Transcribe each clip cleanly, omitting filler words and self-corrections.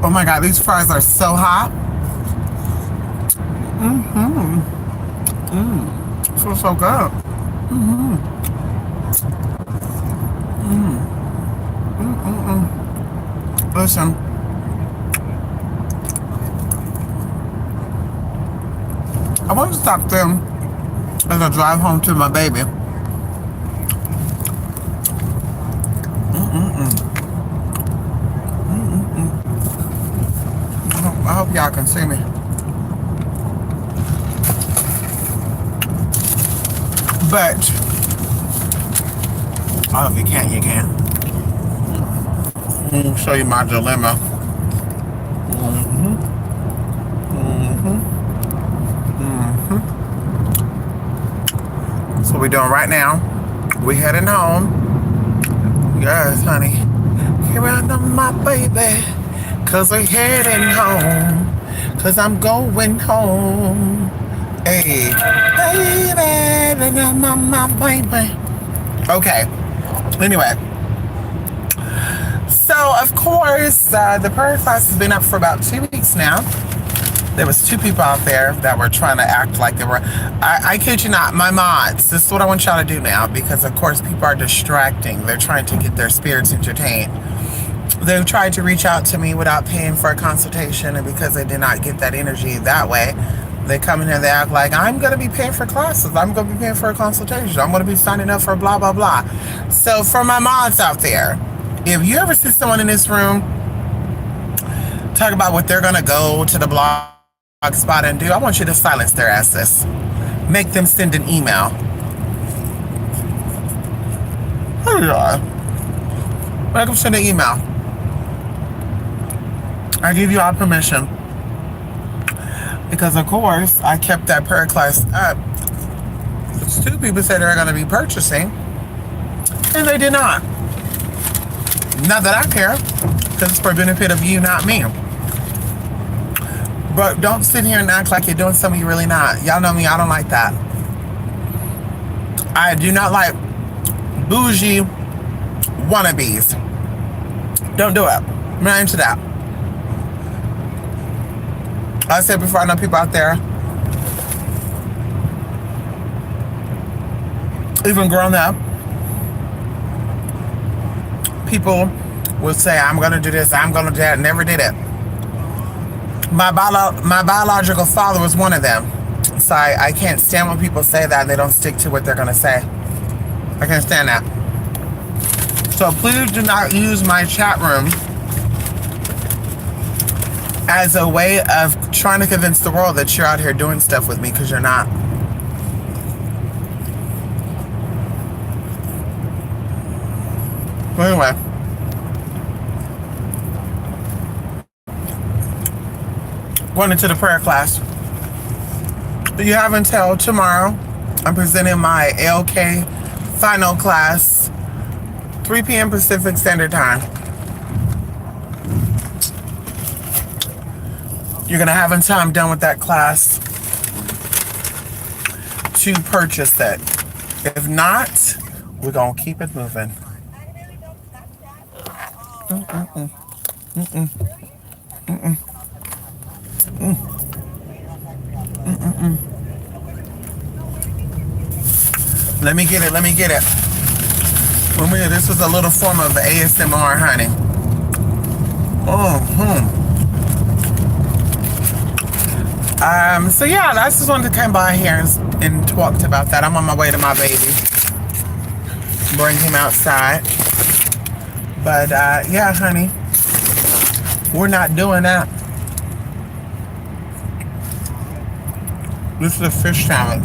Oh my God, these fries are so hot. Feels so good. Listen, I want to stop them as I drive home to my baby. I hope y'all can see me. But, oh, if you can't, you can. Let me show you my dilemma. So we're doing right now. We heading home. Yes, honey. Here I come, my baby. Cause we're heading home. Cause I'm going home. Hey, baby, my baby. Okay. Anyway. So, of course, the prayer class has been up for about 2 weeks now. There was 2 people out there that were trying to act like they were. I kid you not, my mods. This is what I want y'all to do now, because of course people are distracting. They're trying to get their spirits entertained. They've tried to reach out to me without paying for a consultation, and because they did not get that energy that way, they come in here, they act like, I'm going to be paying for classes. I'm going to be paying for a consultation. I'm going to be signing up for blah, blah, blah. So for my mods out there, if you ever see someone in this room talk about what they're going to go to the blog spot and do, I want you to silence their asses. Make them send an email. Here you are. Make them send an email. I give you all permission. Because of course, I kept that prayer class up. 2 people said they're going to be purchasing, and they did not. Not that I care, because it's for benefit of you, not me. But don't sit here and act like you're doing something you're really not. Y'all know me, I don't like that. I do not like bougie wannabes. Don't do it. I'm not into that. I said before, I know people out there, even grown up, people will say, I'm going to do this, I'm going to do that, never did it. My biological father was one of them. So I can't stand when people say that and they don't stick to what they're going to say. I can't stand that. So please do not use my chat room as a way of trying to convince the world that you're out here doing stuff with me, because you're not. But anyway. Going into the prayer class. You have until tomorrow. I'm presenting my ALK final class, 3 p.m. Pacific Standard Time. You're going to have until I'm done with that class to purchase it. If not, we're going to keep it moving. Let me get it. Let me get it. This was a little form of ASMR, honey. So yeah, I just wanted to come by here and talk about that. I'm on my way to my baby. Bring him outside. But yeah, honey, we're not doing that. This is a fish salad.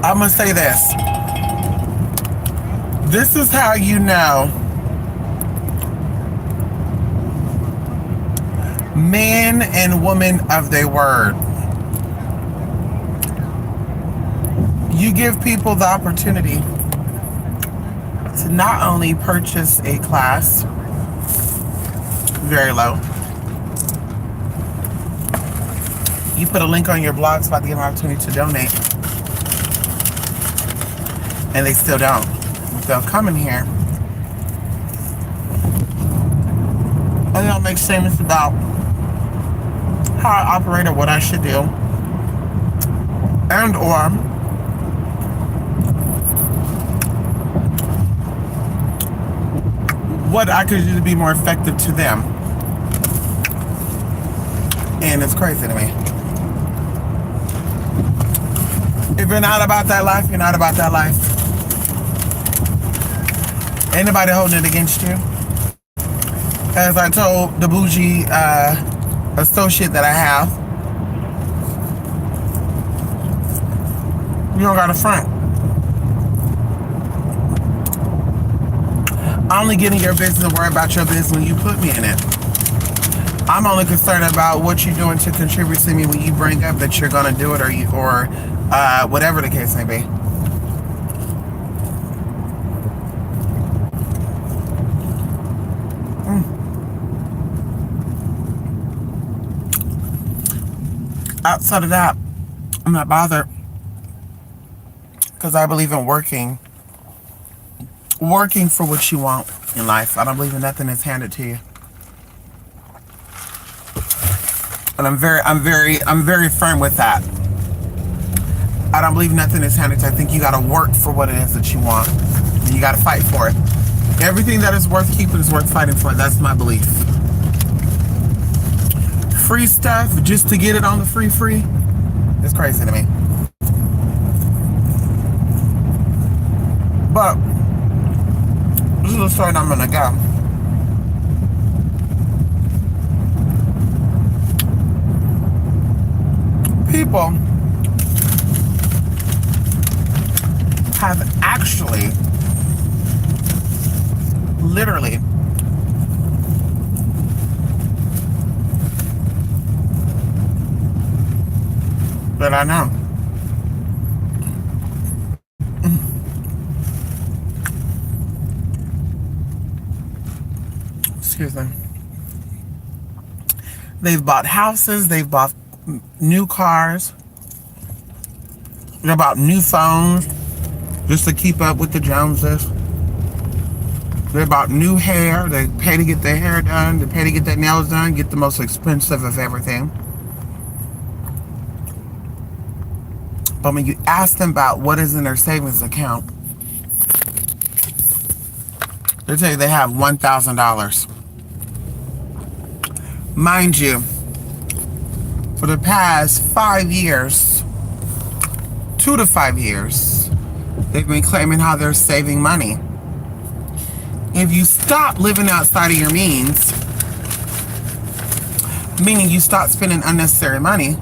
I'm gonna say this. This is how you know man and woman of their word. You give people the opportunity to not only purchase a class, very low. You put a link on your blog so I get an opportunity to donate. And they still don't. They'll come in here and they'll make statements about how I operate or what I should do. And or what I could do to be more effective to them. And it's crazy to me. If you're not about that life, you're not about that life. Ain't nobody holding it against you. As I told the bougie associate that I have, you don't got a front. I only get in your business and worry about your business when you put me in it. I'm only concerned about what you're doing to contribute to me when you bring up that you're gonna do it, or whatever the case may be. Outside of that, I'm not bothered, because I believe in working for what you want in life. I don't believe in nothing that's handed to you. And I'm very firm with that. I don't believe nothing is handed to you. I think you got to work for what it is that you want, and you got to fight for it. Everything that is worth keeping is worth fighting for. That's my belief. Free stuff just to get it on the free is crazy to me. But this is the story I'm gonna go. People have actually, literally, that I know. Excuse me. They've bought houses, they've bought new cars, they bought new phones just to keep up with the Joneses. They bought new hair, they pay to get their hair done, they pay to get their nails done, get the most expensive of everything. But when you ask them about what is in their savings account, they tell you they have $1,000. Mind you, for the past 5 years, 2 to 5 years, they've been claiming how they're saving money. If you stop living outside of your means, meaning you stop spending unnecessary money,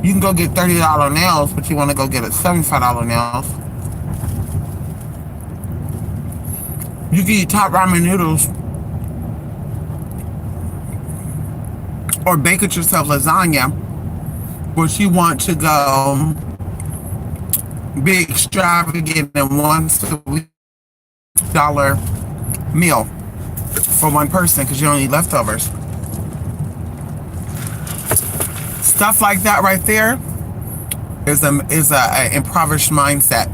you can go get $30 nails, but you want to go get a $75 nails. You can eat top ramen noodles or bake it yourself lasagna, but you want to go big extravagant and once a week $1 meal for one person because you don't need leftovers. Stuff like that right there is a impoverished mindset.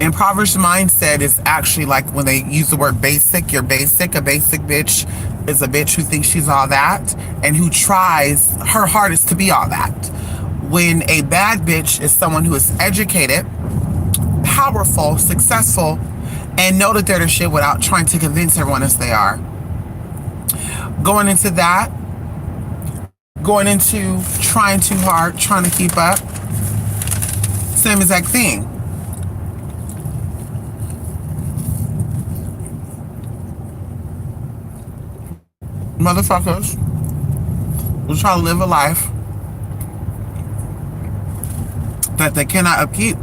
Impoverished mindset is actually like when they use the word basic. You're basic. A basic bitch is a bitch who thinks she's all that and who tries her hardest to be all that. When a bad bitch is someone who is educated, powerful, successful, and know that they're the shit without trying to convince everyone as they are. Going into that, going into trying too hard, trying to keep up, same exact thing. Motherfuckers will try to live a life that they cannot upkeep.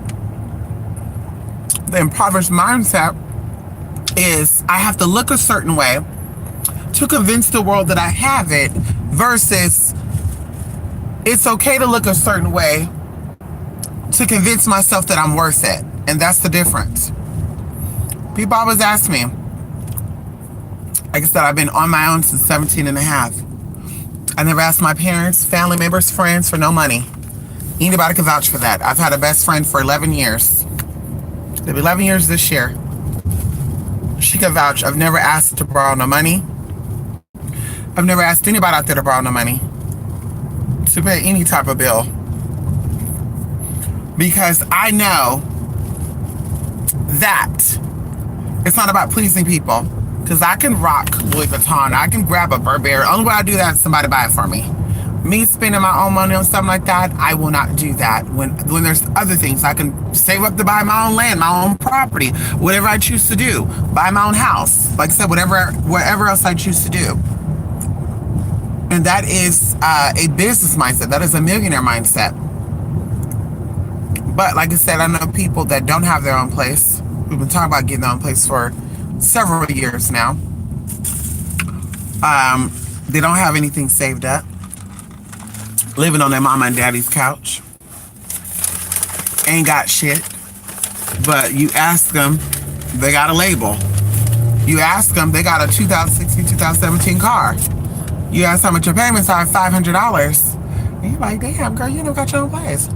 The impoverished mindset is I have to look a certain way to convince the world that I have it versus It's okay to look a certain way to convince myself that I'm worth it. And that's the difference. People always ask me, like I said, I've been on my own since 17 and a half. I never asked my parents, family members, friends for no money. Anybody can vouch for that. I've had a best friend for 11 years. It'll be 11 years this year. She can vouch. I've never asked to borrow no money. I've never asked anybody out there to borrow no money to pay any type of bill. Because I know that it's not about pleasing people. Because I can rock Louis Vuitton. I can grab a Burberry. Only way I do that is somebody buy it for me. Me spending my own money on something like that, I will not do that. When there's other things, I can save up to buy my own land, my own property, whatever I choose to do. Buy my own house. Like I said, whatever else I choose to do. And that is a business mindset. That is a millionaire mindset. But like I said, I know people that don't have their own place. We've been talking about getting their own place for several years now. They don't have anything saved up. Living on their mama and daddy's couch. Ain't got shit. But you ask them, they got a label. You ask them, they got a 2016, 2017 car. You ask how much your payments are, $500. And you're like, damn, girl, you never got your own place.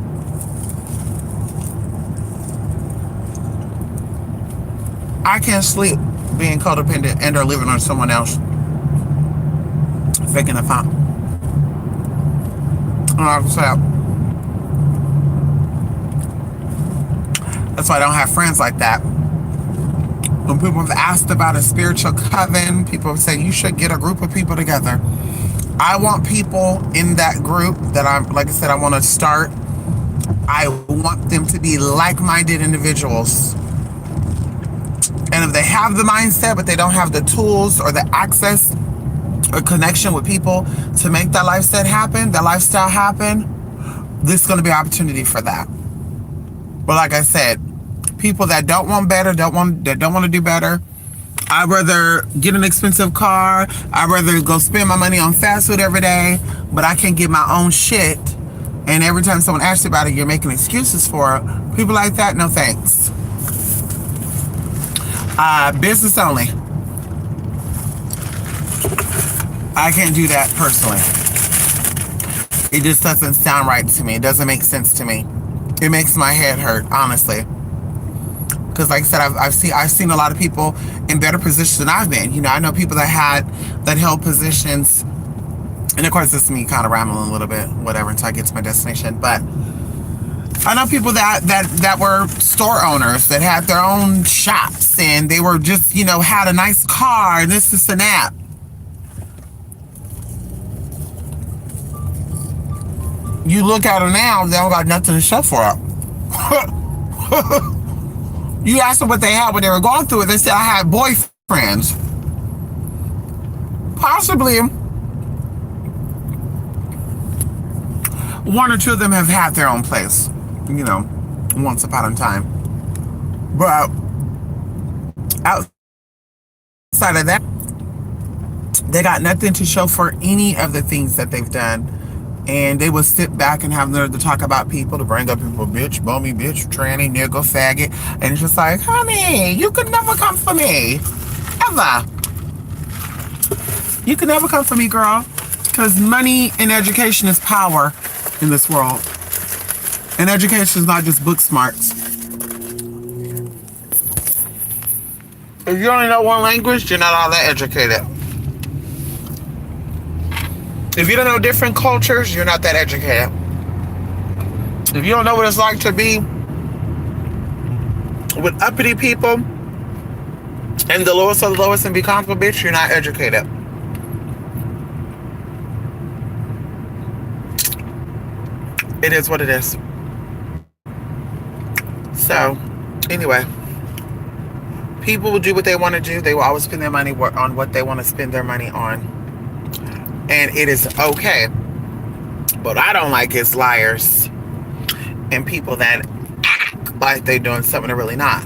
I can't sleep being codependent and or living on someone else. Faking a phone. That's why I don't have friends like that. When people have asked about a spiritual coven, people have said you should get a group of people together. I want people in that group that like I said, I want to start. I want them to be like-minded individuals. And if they have the mindset, but they don't have the tools or the access or connection with people to make that lifestyle happen, this is going to be an opportunity for that. But like I said, people that don't want better, that don't want to do better, I'd rather get an expensive car. I'd rather go spend my money on fast food every day, but I can't get my own shit. And every time someone asks you about it, you're making excuses for it. People like that, no thanks. Business only. I can't do that personally. It just doesn't sound right to me. It doesn't make sense to me. It makes my head hurt, honestly. Because like I said, I've seen a lot of people in better positions than I've been. You know, I know people that held positions, and of course this is me kind of rambling a little bit, whatever, until I get to my destination. But I know people that were store owners that had their own shops, and they were just, you know, had a nice car and this and that. You look at them now, they don't got nothing to show for it. You ask them what they had when they were going through it, they said, I had boyfriends. Possibly one or two of them have had their own place, you know, once upon a time. But outside of that, they got nothing to show for any of the things that they've done. And they would sit back and have nerve to talk about people, to bring up people, bitch, bummy, bitch, tranny, nigga, faggot. And it's just like, honey, you could never come for me. Ever. You could never come for me, girl. Because money and education is power in this world. And education is not just book smarts. If you only know one language, you're not all that educated. If you don't know different cultures, you're not that educated. If you don't know what it's like to be with uppity people and the lowest of the lowest and be comfortable, bitch, you're not educated. It is what it is. So, anyway, people will do what they want to do. They will always spend their money on what they want to spend their money on. And it is okay. But I don't like is liars and people that act like they're doing something they're really not.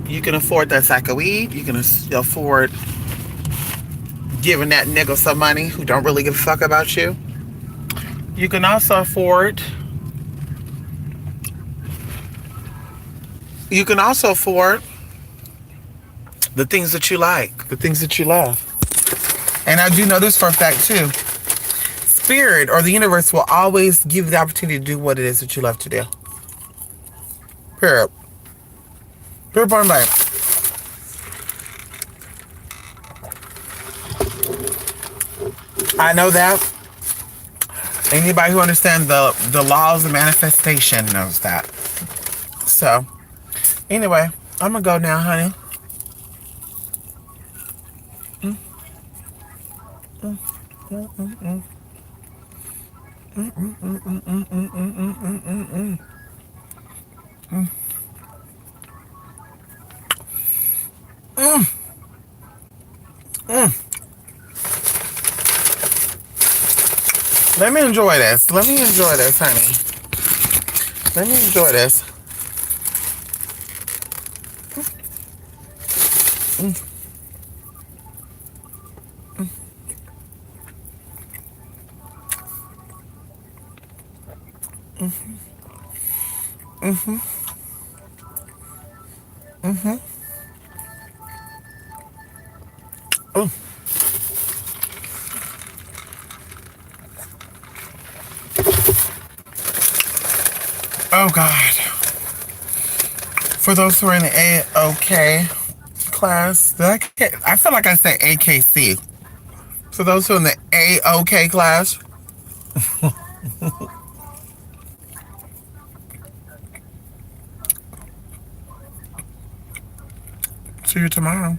You can afford that sack of weed. You can afford giving that nigga some money who don't really give a fuck about you. You can also afford. You can also afford the things that you like, the things that you love. And I do know this for a fact too. Spirit or the universe will always give you the opportunity to do what it is that you love to do. Period. Period, point blank. I know that. Anybody who understands the laws of manifestation knows that. So, anyway, I'm gonna go now, honey. Let me enjoy this. Let me enjoy this, honey. Let me enjoy this. Oh, oh God. For those who are in the AOK class, I feel like I say AKC. For those who are in the AOK class, see you tomorrow.